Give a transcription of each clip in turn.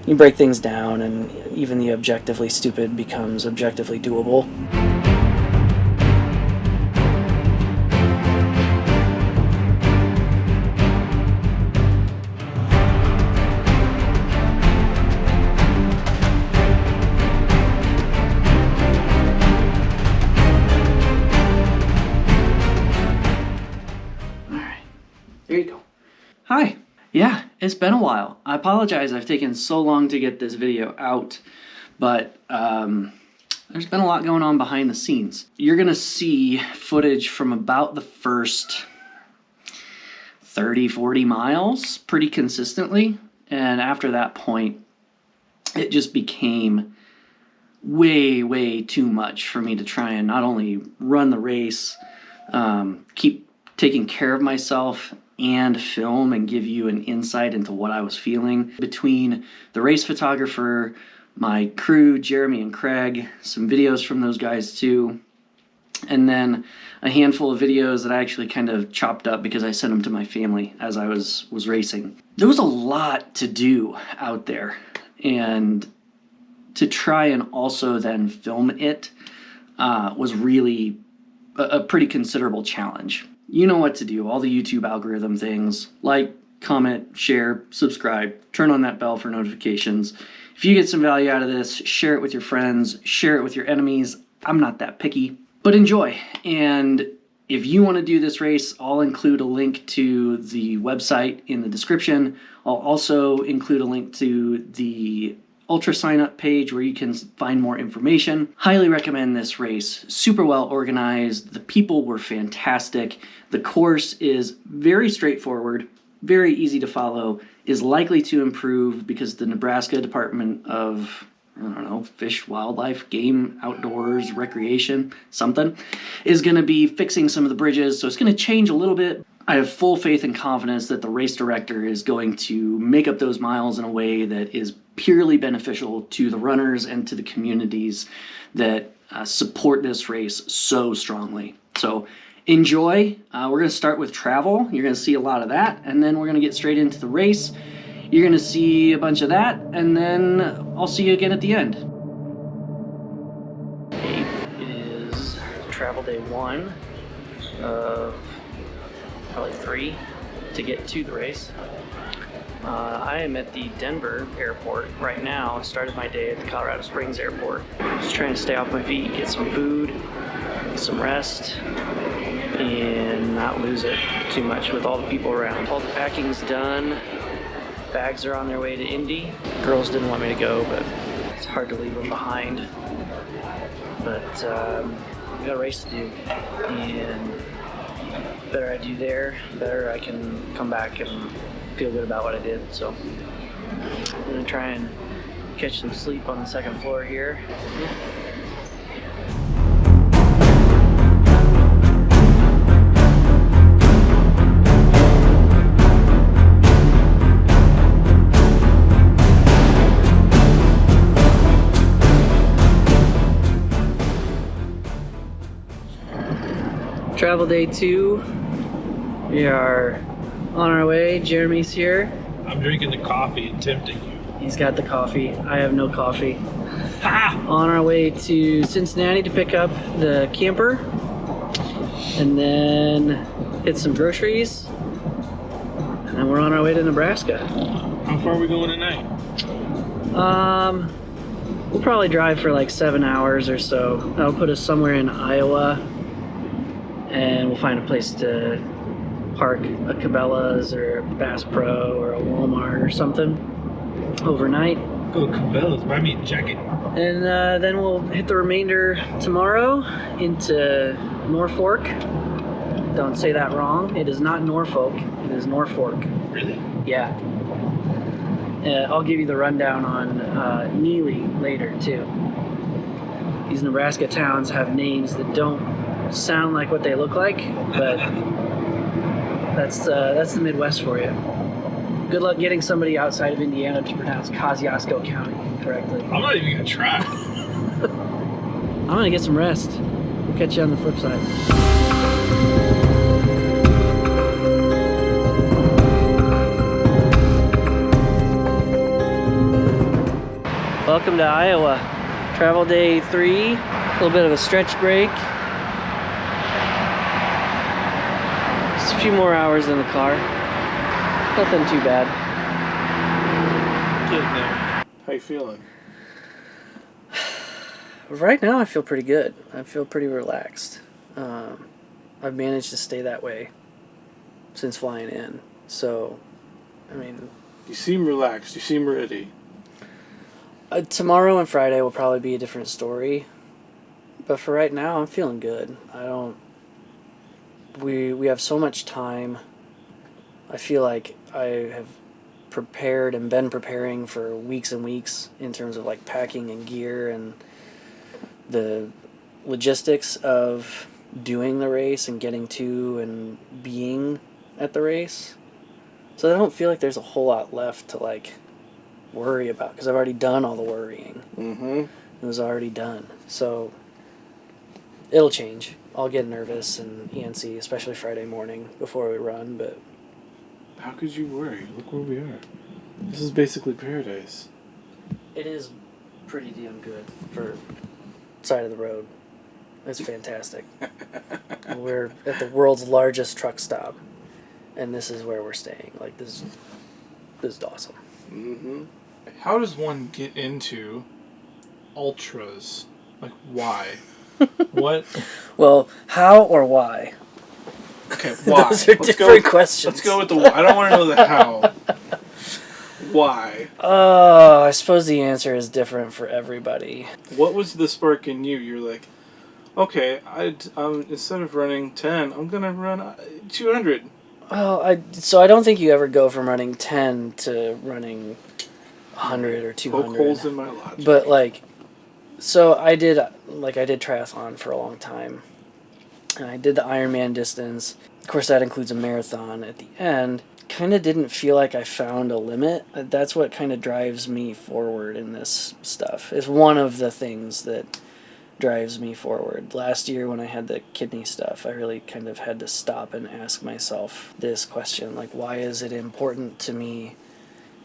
you break things down, and even the objectively stupid becomes objectively doable. There you go. Hi. Yeah, it's been a while. I apologize I've taken so long to get this video out, but there's been a lot going on behind the scenes. You're gonna see footage from about the first 30, 40 miles pretty consistently, and after that point, it just became way too much for me to try and not only run the race, keep taking care of myself, and film and give you an insight into what I was feeling. Between the race photographer, my crew, Jeremy and Craig, some videos from those guys too, and then a handful of videos that I actually kind of chopped up because I sent them to my family as I was racing. There was a lot to do out there, and to try and also then film it was really a pretty considerable challenge. You know what to do, all the YouTube algorithm things, like, comment, share, subscribe, turn on that bell for notifications. If you get some value out of this, share it with your friends, share it with your enemies. I'm not that picky, but enjoy. And if you want to do this race, I'll include a link to the website in the description. I'll also include a link to the Ultra sign up page where you can find more information. Highly recommend this race. Super well organized. The people were fantastic. The course is very straightforward, very easy to follow, is likely to improve because the Nebraska Department of, I don't know, Fish, Wildlife, Game, Outdoors, Recreation, something, is going to be fixing some of the bridges. So it's going to change a little bit. I have full faith and confidence that the race director is going to make up those miles in a way that is purely beneficial to the runners and to the communities that support this race so strongly. So enjoy. We're going to start with travel. You're going to see a lot of that, and then we're going to get straight into the race. You're going to see a bunch of that, and then I'll see you again at the end. It is travel day 1 of probably 3 to get to the race. I am at the Denver airport right now. I started my day at the Colorado Springs airport. Just trying to stay off my feet, get some food, get some rest, and not lose it too much with all the people around. All the packing's done. Bags are on their way to Indy. Girls didn't want me to go, but it's hard to leave them behind. But we got a race to do, and the better I do there, the better I can come back and feel good about what I did. So I'm gonna try and catch some sleep on the second floor here. Travel day 2. We are on our way. Jeremy's here. I'm drinking the coffee and tempting you. He's got the coffee. I have no coffee. On our way to Cincinnati to pick up the camper, and then hit some groceries, and then we're on our way to Nebraska. How far are we going tonight? We'll probably drive for like 7 hours or so. That'll put us somewhere in Iowa, and we'll find a place to park a Cabela's or a Bass Pro or a Walmart or something overnight. Go to Cabela's, buy me a jacket. And then we'll hit the remainder tomorrow into Norfolk. Don't say that wrong. It is not Norfolk. It is Norfolk. Really? Yeah. I'll give you the rundown on Neely later too. These Nebraska towns have names that don't sound like what they look like, but that's the Midwest for you. Good luck getting somebody outside of Indiana to pronounce Kosciuszko County correctly. I'm not even gonna try. I'm gonna get some rest. We'll catch you on the flip side. welcome to Iowa. Travel day 3, a little bit of a stretch break. Just a few more hours in the car. Nothing too bad. Getting there. How you feeling? Right now I feel pretty good. I feel pretty relaxed. I've managed to stay that way since flying in. So, I mean... You seem relaxed. You seem ready. Tomorrow and Friday will probably be a different story. But for right now, I'm feeling good. We have so much time. I feel like I have prepared and been preparing for weeks and weeks in terms of like packing and gear and the logistics of doing the race and getting to and being at the race. So I don't feel like there's a whole lot left to like worry about because I've already done all the worrying. Mm-hmm. It was already done. So it'll change. I'll get nervous and antsy, especially Friday morning before we run, but how could you worry? Look where we are. This is basically paradise. it is pretty damn good for side of the road. It's fantastic. We're at the world's largest truck stop, and this is where we're staying. Like this is awesome. Mm-hmm. How does one get into ultras? Like, why? What? Well, how or why? Okay, why? Those are different questions. Let's go with the why. I don't want to know the how. Why? I suppose the answer is different for everybody. What was the spark in you? You're like, okay, instead of running 10, I'm gonna run 200. Well, I don't think you ever go from running 10 to running 100 or 200. Poke holes in my logic. But like, so I did triathlon for a long time, and I did the Ironman distance. Of course, that includes a marathon at the end. Kind of didn't feel like I found a limit. That's what kind of drives me forward in this stuff. It's one of the things that drives me forward. Last year when I had the kidney stuff, I really kind of had to stop and ask myself this question, like, why is it important to me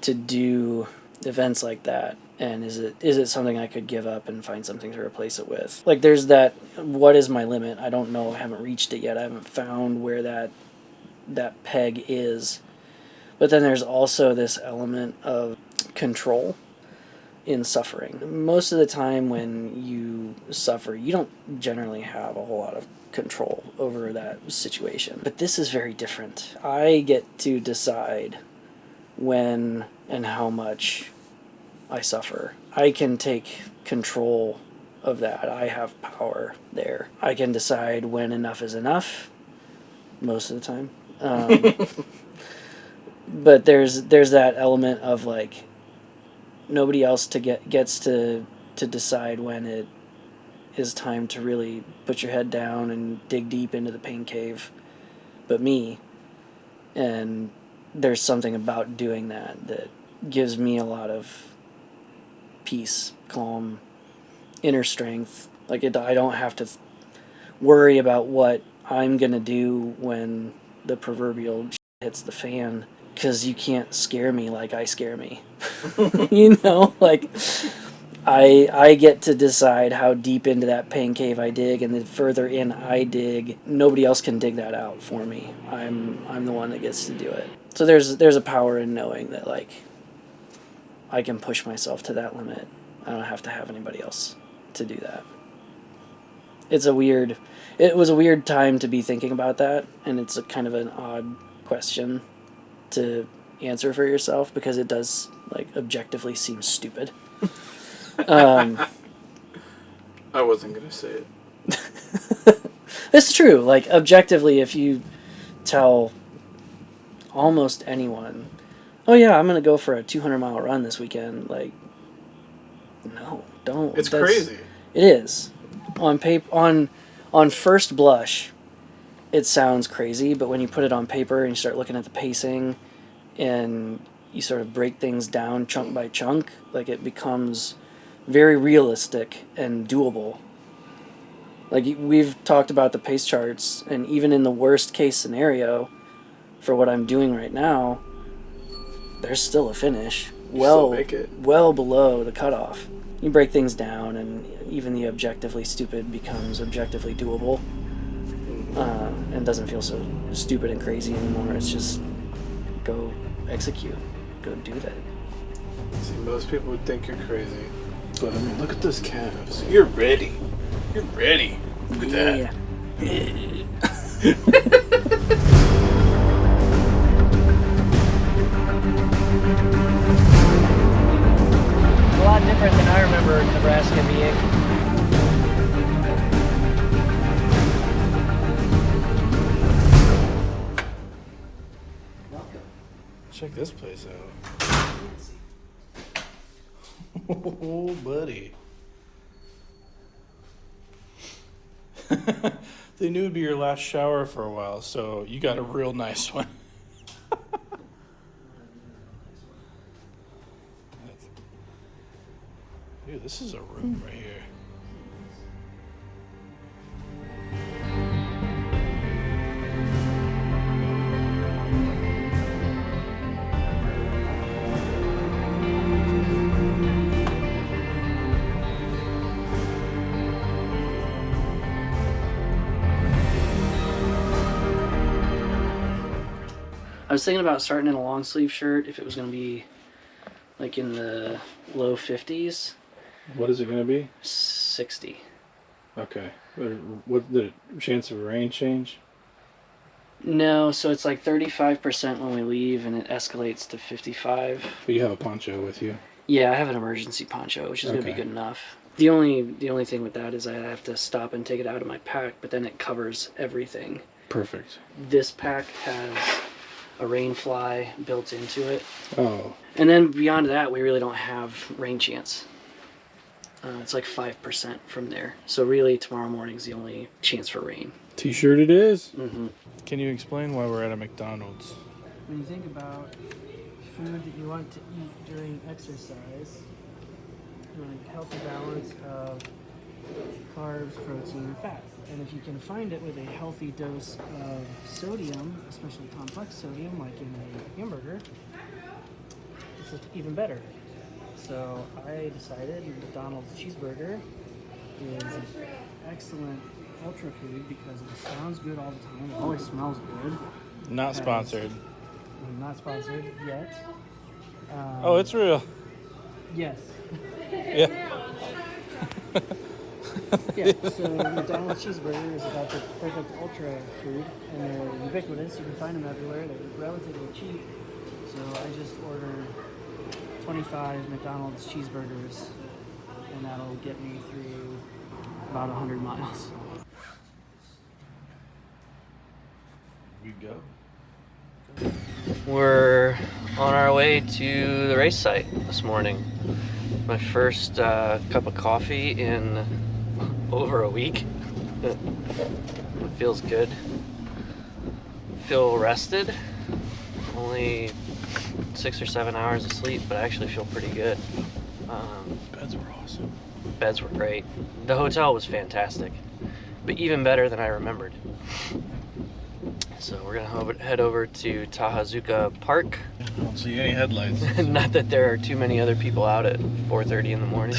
to do events like that? And is it something I could give up and find something to replace it with? Like, there's that, what is my limit? I don't know. I haven't reached it yet. I haven't found where that peg is. But then there's also this element of control in suffering. Most of the time when you suffer, you don't generally have a whole lot of control over that situation. But this is very different. I get to decide when and how much I suffer. I can take control of that. I have power there. I can decide when enough is enough, most of the time. But there's that element of like nobody else gets to decide when it is time to really put your head down and dig deep into the pain cave, but me. And there's something about doing that gives me a lot of peace, calm, inner strength. Like I don't have to worry about what I'm gonna do when the proverbial shit hits the fan, because you can't scare me like I scare me. You know, like I get to decide how deep into that pain cave I dig, and the further in I dig, nobody else can dig that out for me. I'm the one that gets to do it. So there's a power in knowing that like I can push myself to that limit. I don't have to have anybody else to do that. It was a weird time to be thinking about that, and it's a kind of an odd question to answer for yourself because it does like objectively seem stupid. I wasn't gonna say it. It's true. Like objectively, if you tell almost anyone, "Oh yeah, I'm gonna go for a 200-mile run this weekend," like, no, don't. It's crazy. It is. On first blush, it sounds crazy, but when you put it on paper and you start looking at the pacing and you sort of break things down chunk by chunk, like it becomes very realistic and doable. Like we've talked about the pace charts, and even in the worst case scenario for what I'm doing right now, there's still a finish. well, make it. well below the cutoff. You break things down, and even the objectively stupid becomes objectively doable, and doesn't feel so stupid and crazy anymore. It's just go execute, go do that. See, most people would think you're crazy, but I mean, look at those calves. You're ready. You're ready. Look at that. A lot different than I remember Nebraska being. Check this place out. Oh, buddy. They knew it'd be your last shower for a while, so you got a real nice one. Dude, this is a room right here. I was thinking about starting in a long sleeve shirt if it was going to be like in the low 50s. What is it going to be? 60. Okay. What the chance of rain change? No, so it's like 35% when we leave, and it escalates to 55. But you have a poncho with you. Yeah, I have an emergency poncho, which is going to be good enough. The only thing with that is I have to stop and take it out of my pack, but then it covers everything. Perfect. This pack has a rain fly built into it. Oh. And then beyond that, we really don't have rain chance. It's like 5% from there. So really, tomorrow morning's the only chance for rain. T-shirt it is. Mm-hmm. Can you explain why we're at a McDonald's? When you think about food that you want to eat during exercise, you want a healthy balance of carbs, protein, and fat. And if you can find it with a healthy dose of sodium, especially complex sodium, like in a hamburger, it's even better. So I decided McDonald's cheeseburger is an excellent ultra food because it sounds good all the time. It always smells good. Not sponsored. Not sponsored yet. Oh, it's real. Yes. Yeah. Yeah, so McDonald's cheeseburger is about the perfect ultra food, and they're ubiquitous. You can find them everywhere. They're relatively cheap. So I just ordered 25 McDonald's cheeseburgers, and that'll get me through about 100 miles. We go. We're on our way to the race site this morning. My first cup of coffee in over a week. It feels good. Feel rested. Only 6 or 7 hours of sleep, but I actually feel pretty good. Beds were awesome. Beds were great. The hotel was fantastic, but even better than I remembered. So we're gonna head over to Tahazuka Park. I don't see any headlights. Not that there are too many other people out at 4:30 in the morning.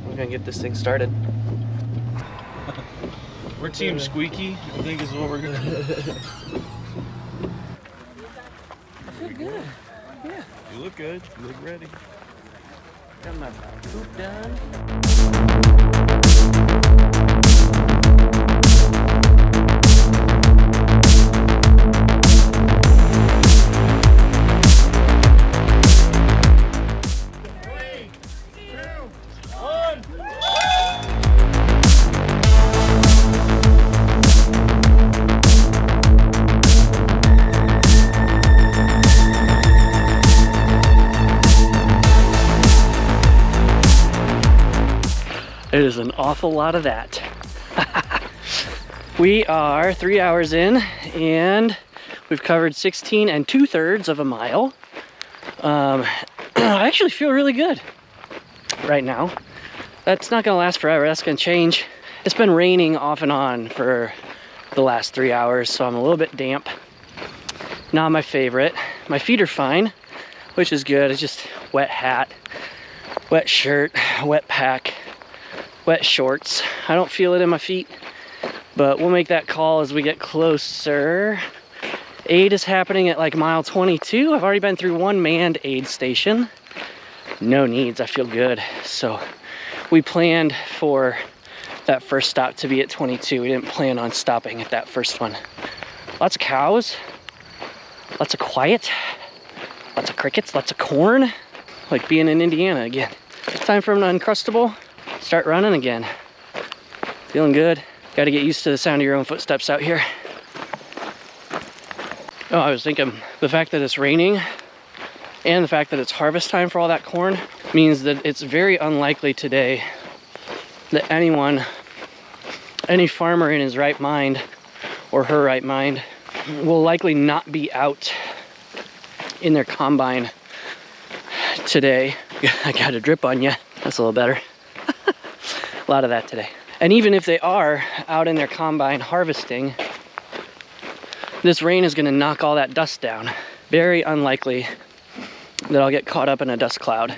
We're gonna get this thing started. We're Team Squeaky, I think is what we're gonna do. I feel good. Yeah. You look good. You look ready. Got my poop done. It is an awful lot of that. We are 3 hours in and we've covered 16 2/3 of a mile. I actually feel really good right now. That's not gonna last forever, that's gonna change. It's been raining off and on for the last 3 hours, so I'm a little bit damp. Not my favorite, My feet are fine, which is good. It's just wet hat, wet shirt, wet pack, wet shorts. I don't feel it in my feet, but we'll make that call as we get closer. Aid is happening at like mile 22. I've already been through one manned aid station. No needs, I feel good. So we planned for that first stop to be at 22. We didn't plan on stopping at that first one. Lots of cows, lots of quiet, lots of crickets, lots of corn. Like being in Indiana again. Time for an Uncrustable. Start running again. Feeling good. Got to get used to the sound of your own footsteps out here. Oh, I was thinking the fact that it's raining and the fact that it's harvest time for all that corn means that it's very unlikely today that anyone, any farmer in his right mind or her right mind will likely not be out in their combine today. I got a drip on you. That's a little better. A lot of that today. And even if they are out in their combine harvesting, this rain is going to knock all that dust down. Very unlikely that I'll get caught up in a dust cloud.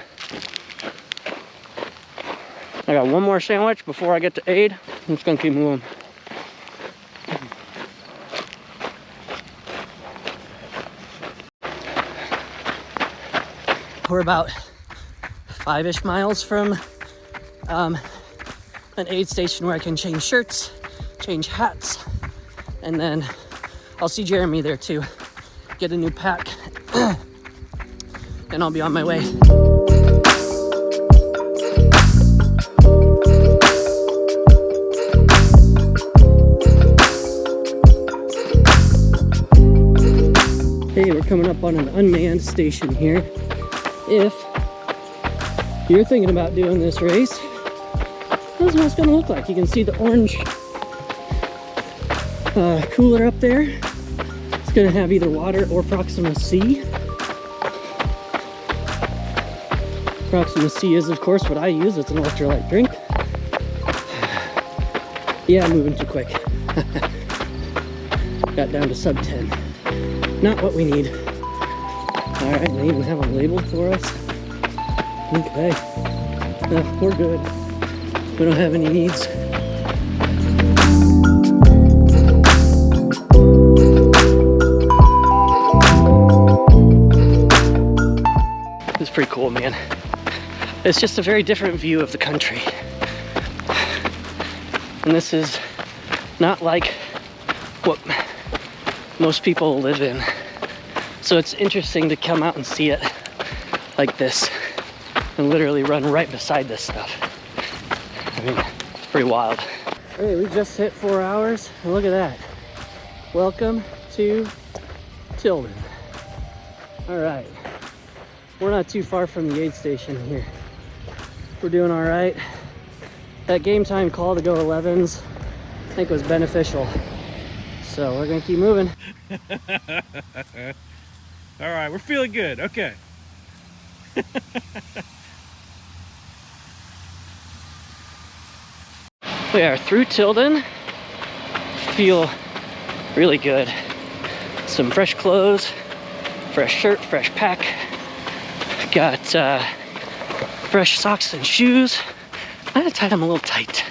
I got one more sandwich before I get to aid. I'm just going to keep moving. We're about 5-ish miles from an aid station where I can change shirts, change hats, and then I'll see Jeremy there too. Get a new pack, and I'll be on my way. Hey, we're coming up on an unmanned station here. If you're thinking about doing this race, this is what it's going to look like. You can see the orange cooler up there. It's going to have either water or Proxima C. Proxima C is, of course, what I use. It's an electrolyte drink. Yeah, I'm moving too quick. Got down to sub 10. Not what we need. All right, they even have them labeled for us. Okay, we're good. We don't have any needs. It's pretty cool, man. It's just a very different view of the country. And this is not like what most people live in. So it's interesting to come out and see it like this and literally run right beside this stuff. I mean, it's pretty wild. Hey, we just hit 4 hours, and look at that. Welcome to Tilden. All right, we're not too far from the aid station here. We're doing all right. That game time call to go 11s, I think was beneficial. So we're gonna keep moving. All right, we're feeling good. Okay. We are through Tilden. Feel really good. Some fresh clothes, fresh shirt, fresh pack. Got fresh socks and shoes. I might have tied them a little tight.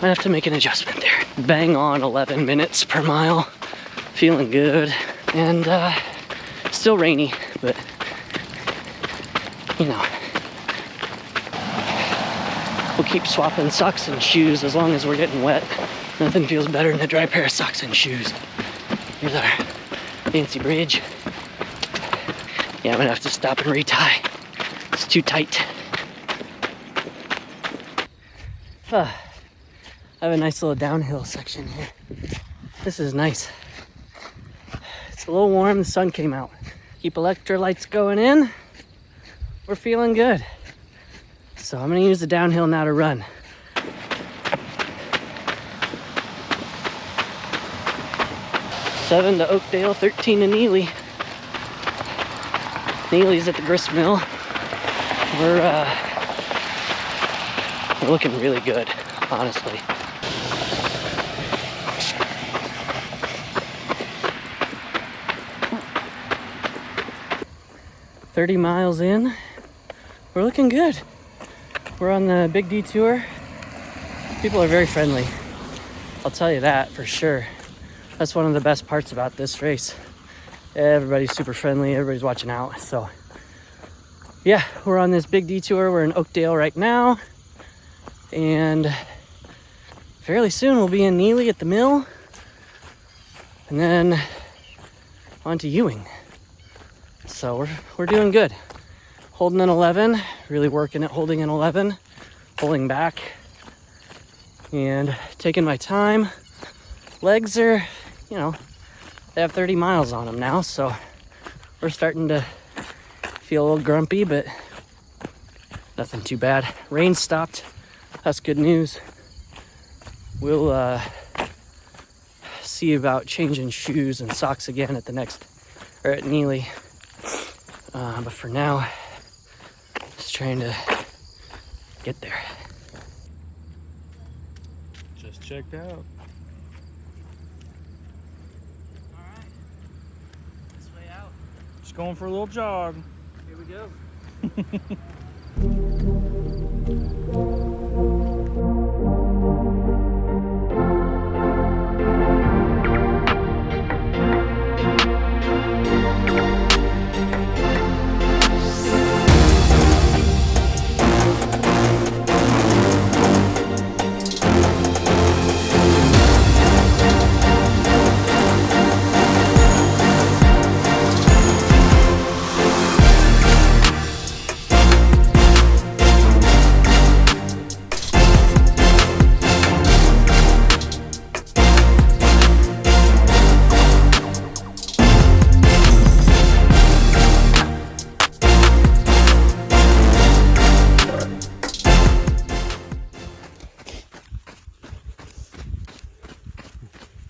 Might have to make an adjustment there. Bang on 11 minutes per mile. Feeling good. And still rainy, but you know, we'll keep swapping socks and shoes as long as we're getting wet. Nothing feels better than a dry pair of socks and shoes. Here's our fancy bridge. Yeah, I'm gonna have to stop and retie. It's too tight. I have a nice little downhill section here. This is nice. It's a little warm, the sun came out. Keep electrolytes going in. We're feeling good. So I'm gonna use the downhill now to run. Seven to Oakdale, 13 to Neely. Neely's at the grist mill. We're looking really good, honestly. 30 miles in. We're looking good. We're on the big detour. People are very friendly. I'll tell you that for sure. That's one of the best parts about this race. Everybody's super friendly. Everybody's watching out. So yeah, we're on this big detour. We're in Oakdale right now. And fairly soon we'll be in Neely at the mill. And then on to Ewing. So we're doing good. Holding an 11, really working at holding an 11, pulling back and taking my time. Legs are, you know, they have 30 miles on them now, so we're starting to feel a little grumpy, but nothing too bad. Rain stopped. That's good news. We'll see about changing shoes and socks again at at Neely. But for now, just trying to get there. Just checked out. Alright, this way out. Just going for a little jog. Here we go.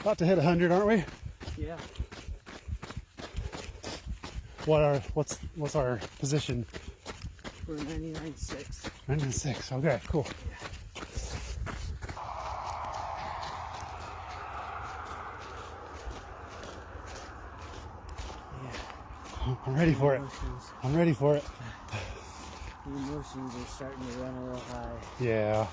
About to hit 100, aren't we? Yeah. What's our position? We're 99.6. 96. Okay, cool. I'm ready for it. I'm ready for it. The emotions are starting to run a little high. Yeah.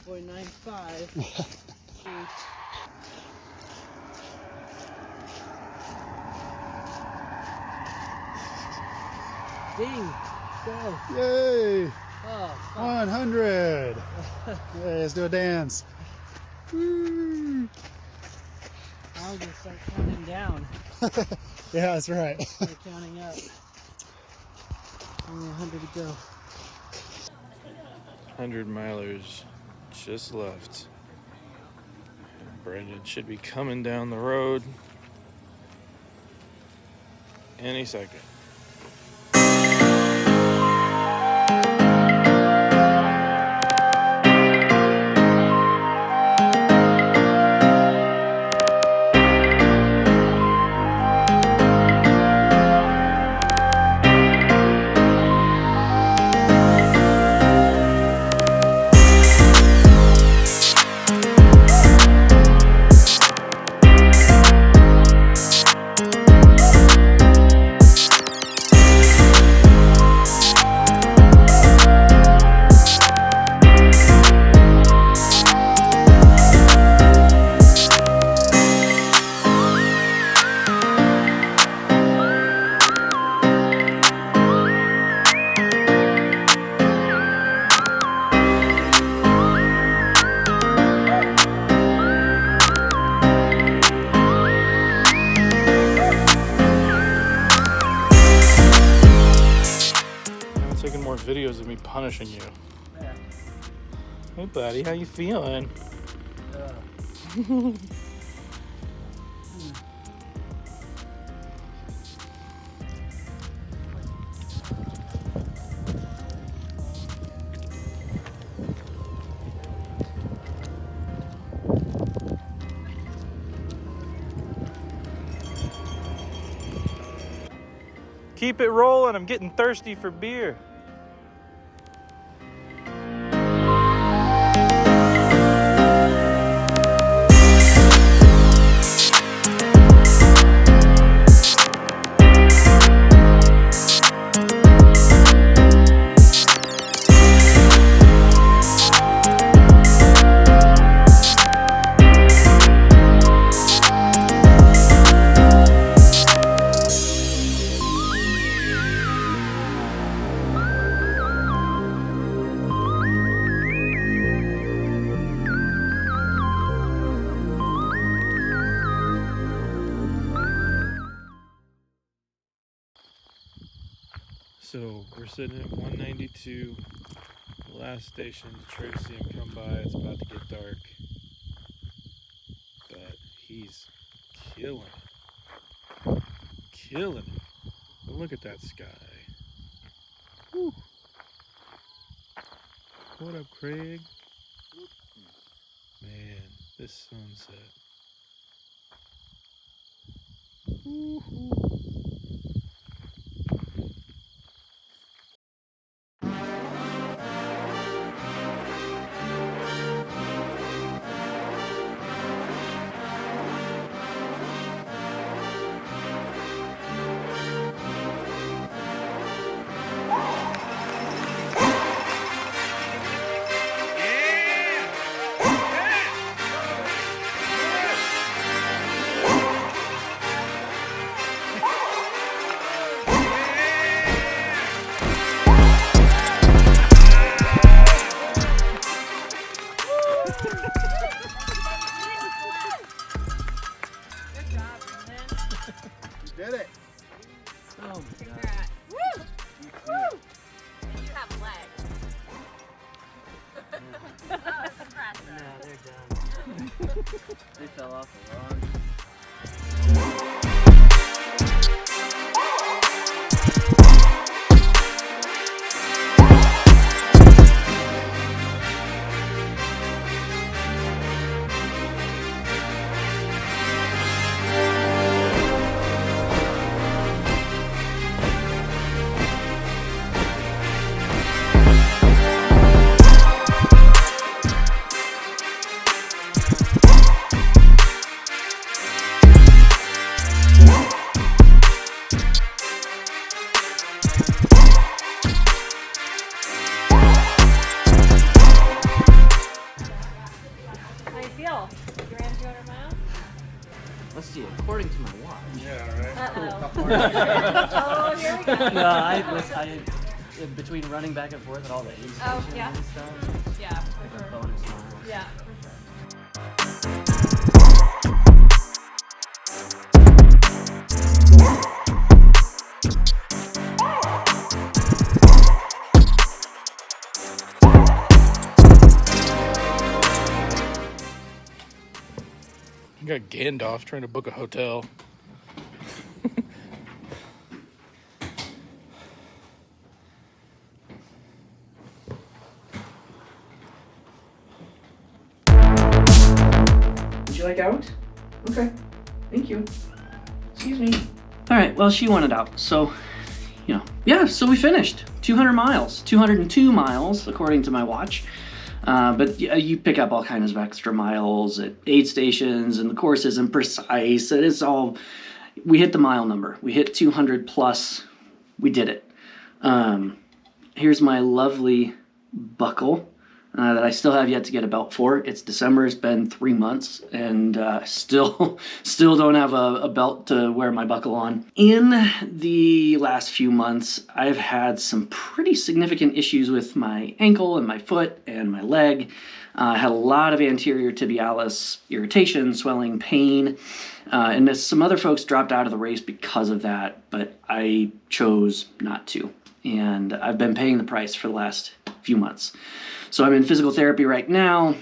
.95. Ding! Go! Yay! Oh, fuck. 100! Hey, let's do a dance. Woo! I'll just start counting down. Yeah, that's right. Start counting up. Only 100 to go. 100 milers just left. Brendan should be coming down the road any second. Taking more videos of me punishing you. Yeah. Hey buddy, how you feeling? Keep it rolling. I'm getting thirsty for beer. So we're sitting at 192, the last station to try to see him come by. It's about to get dark, but he's killing it. Killing it. But look at that sky. Whew. What up, Craig? Man, this sunset. Woo-hoo. Did it. Oh my god. Congrats. Woo! Woo! You have legs. Oh, it's impressive. No, they're done. They fell off a log. How you feel? You ran 200 miles? Let's see, according to my watch. Yeah, right. Uh-oh. Oh, here we go. No, I between running back and forth at all the aid stations Oh, yeah. and stuff, Yeah, for like a sure. bonus miles. Yeah, for sure. You got Gandalf trying to book a hotel. Would you like out? Okay. Thank you. Excuse me. All right. Well, she wanted out. So, yeah, so we finished. 200 miles. 202 miles, according to my watch. But you pick up all kinds of extra miles at aid stations, and the course isn't precise. It is all... We hit the mile number. We hit 200 plus. We did it. Here's my lovely buckle that I still have yet to get a belt for. It's December. It's been 3 months, and still don't have a belt to wear my buckle on. In the last few months, I've had some pretty significant issues with my ankle and my foot and my leg. I had a lot of anterior tibialis irritation, swelling, pain, and some other folks dropped out of the race because of that, but I chose not to. And I've been paying the price for the last few months. So I'm in physical therapy right now,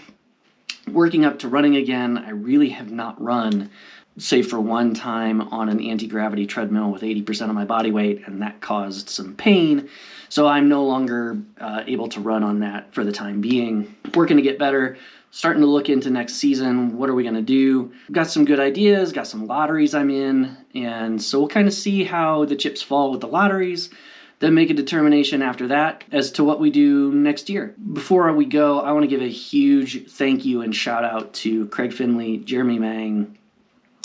working up to running again. I really have not run save for one time on an anti-gravity treadmill with 80% of my body weight, and that caused some pain. So I'm no longer able to run on that for the time being. Working to get better, starting to look into next season. What are we going to do? Got some good ideas, got some lotteries I'm in, and so we'll kind of see how the chips fall with the lotteries, then make a determination after that as to what we do next year. Before we go, I want to give a huge thank you and shout out to Craig Finley, Jeremy Mang,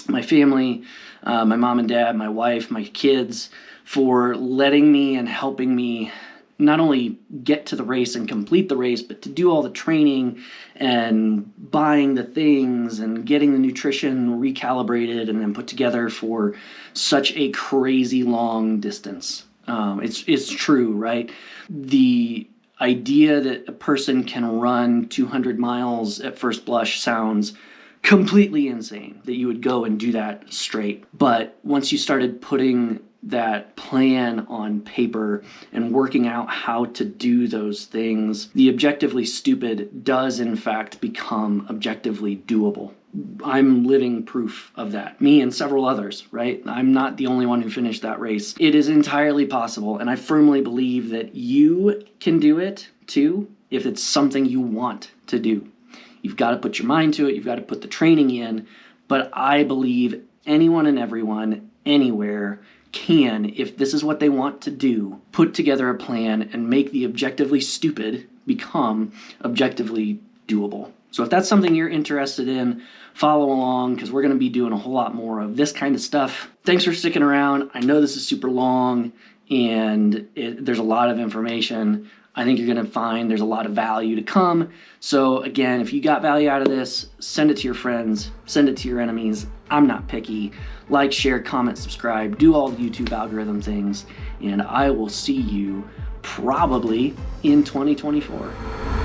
my family, my mom and dad, my wife, my kids, for letting me and helping me not only get to the race and complete the race, but to do all the training and buying the things and getting the nutrition recalibrated and then put together for such a crazy long distance. It's true, right? The idea that a person can run 200 miles at first blush sounds completely insane, that you would go and do that straight. But once you started putting that plan on paper and working out how to do those things, the objectively stupid does in fact become objectively doable. I'm living proof of that. Me and several others, right? I'm not the only one who finished that race. It is entirely possible, and I firmly believe that you can do it too if it's something you want to do. You've got to put your mind to it, you've got to put the training in, but I believe anyone and everyone, anywhere, can, if this is what they want to do, put together a plan and make the objectively stupid become objectively doable. So if that's something you're interested in, follow along, because we're going to be doing a whole lot more of this kind of stuff. Thanks for sticking around. I know this is super long and there's a lot of information. I think you're going to find there's a lot of value to come. So again, if you got value out of this, send it to your friends, send it to your enemies. I'm not picky. Like, share, comment, subscribe, do all the YouTube algorithm things, and I will see you probably in 2024.